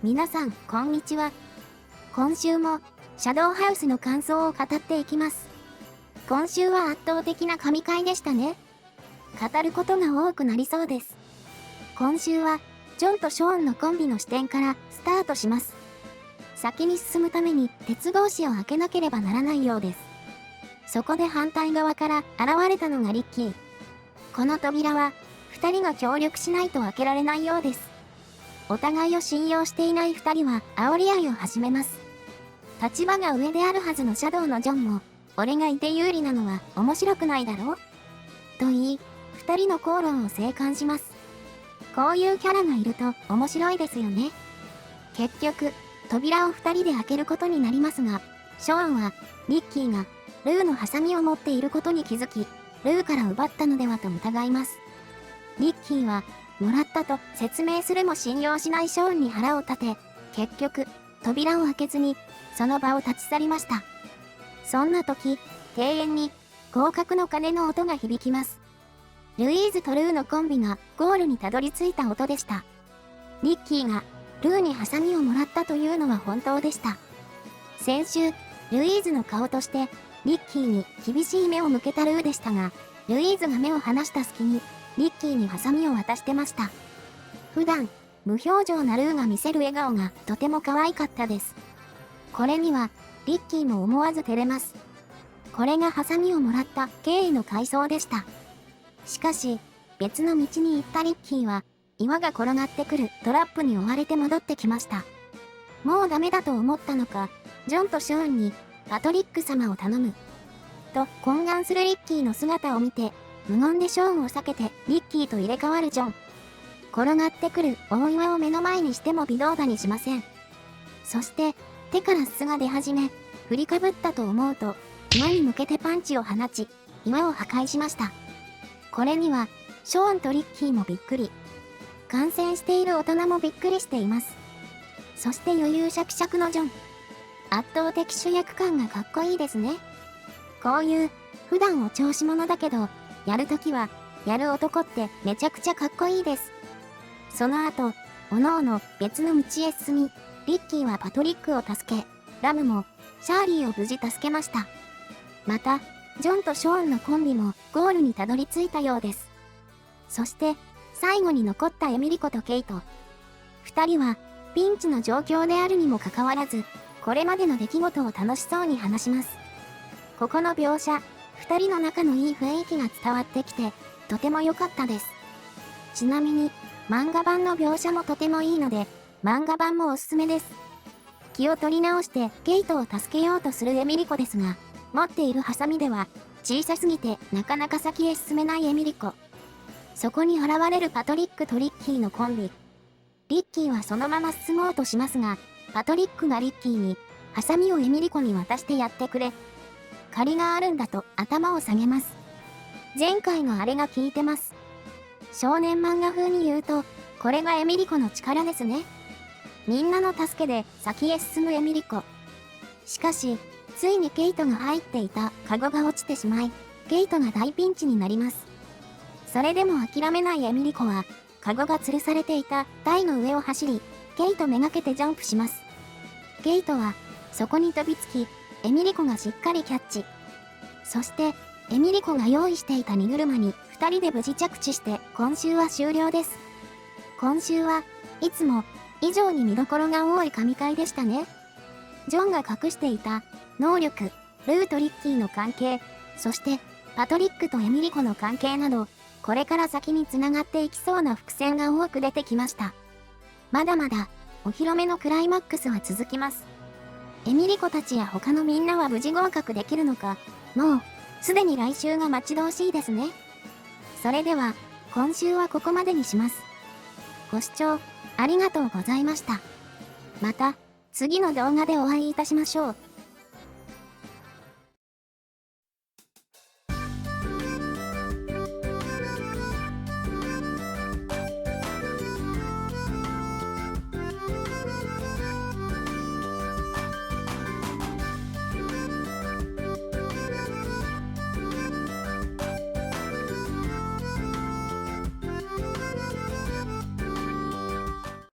皆さん、こんにちは。今週も、シャドウハウスの感想を語っていきます。今週は圧倒的な神回でしたね。語ることが多くなりそうです。今週は、ジョンとショーンのコンビの視点からスタートします。先に進むために鉄格子を開けなければならないようです。そこで反対側から現れたのがリッキー。この扉は、二人が協力しないと開けられないようです。お互いを信用していない二人は煽り合いを始めます。立場が上であるはずのシャドウのジョンも、俺がいて有利なのは面白くないだろうと言い、二人の口論を静観します。こういうキャラがいると面白いですよね。結局、扉を二人で開けることになりますが、ショーンは、リッキーが、ルーのハサミを持っていることに気づき、ルーから奪ったのではと疑います。リッキーは、もらったと説明するも信用しないショーンに腹を立て、結局、扉を開けずに、その場を立ち去りました。そんな時、庭園に、合格の鐘の音が響きます。ルイーズとルーのコンビがゴールにたどり着いた音でした。リッキーが、ルーにハサミをもらったというのは本当でした。先週、ルイーズの顔として、リッキーに厳しい目を向けたルーでしたが、ルイーズが目を離した隙に、リッキーにハサミを渡してました。普段、無表情なルーが見せる笑顔がとても可愛かったです。これには、リッキーも思わず照れます。これがハサミをもらった経緯の回想でした。しかし、別の道に行ったリッキーは、岩が転がってくるトラップに追われて戻ってきました。もうダメだと思ったのか、ジョンとショーンに、パトリック様を頼む。と懇願するリッキーの姿を見て、無言でショーンを避けてリッキーと入れ替わるジョン。転がってくる大岩を目の前にしても微動だにしません。そして、手から巣が出始め、振りかぶったと思うと、岩に向けてパンチを放ち、岩を破壊しました。これには、ショーンとリッキーもびっくり。観戦している大人もびっくりしています。そして余裕しゃくしゃくのジョン。圧倒的主役感がかっこいいですね。こういう、普段お調子者だけど、やるときは、やる男ってめちゃくちゃかっこいいです。その後、おのおの別の道へ進み、リッキーはパトリックを助け、ラムも、シャーリーを無事助けました。また、ジョンとショーンのコンビもゴールにたどり着いたようです。そして、最後に残ったエミリコとケイト。二人は、ピンチの状況であるにもかかわらず、これまでの出来事を楽しそうに話します。ここの描写、二人の仲のいい雰囲気が伝わってきて、とても良かったです。ちなみに、漫画版の描写もとてもいいので、漫画版もおすすめです。気を取り直してケイトを助けようとするエミリコですが、持っているハサミでは、小さすぎてなかなか先へ進めないエミリコ。そこに現れるパトリックとリッキーのコンビ。リッキーはそのまま進もうとしますが、パトリックがリッキーに、ハサミをエミリコに渡してやってくれ。借りがあるんだと頭を下げます。前回のあれが効いてます。少年漫画風に言うと、これがエミリコの力ですね。みんなの助けで先へ進むエミリコ。しかし、ついにケイトが入っていたカゴが落ちてしまい、ケイトが大ピンチになります。それでも諦めないエミリコは、カゴが吊るされていた台の上を走り、ケイトめがけてジャンプします。ケイトは、そこに飛びつき、エミリコがしっかりキャッチ。そして、エミリコが用意していた荷車に二人で無事着地して今週は終了です。今週はいつも以上に見どころが多い神回でしたね。ジョンが隠していた能力、ルーとリッキーの関係、そしてパトリックとエミリコの関係など、これから先に繋がっていきそうな伏線が多く出てきました。まだまだお披露目のクライマックスは続きます。エミリコたちや他のみんなは無事合格できるのか、もうすでに来週が待ち遠しいですね。それでは今週はここまでにします。ご視聴ありがとうございました。また次の動画でお会いいたしましょう。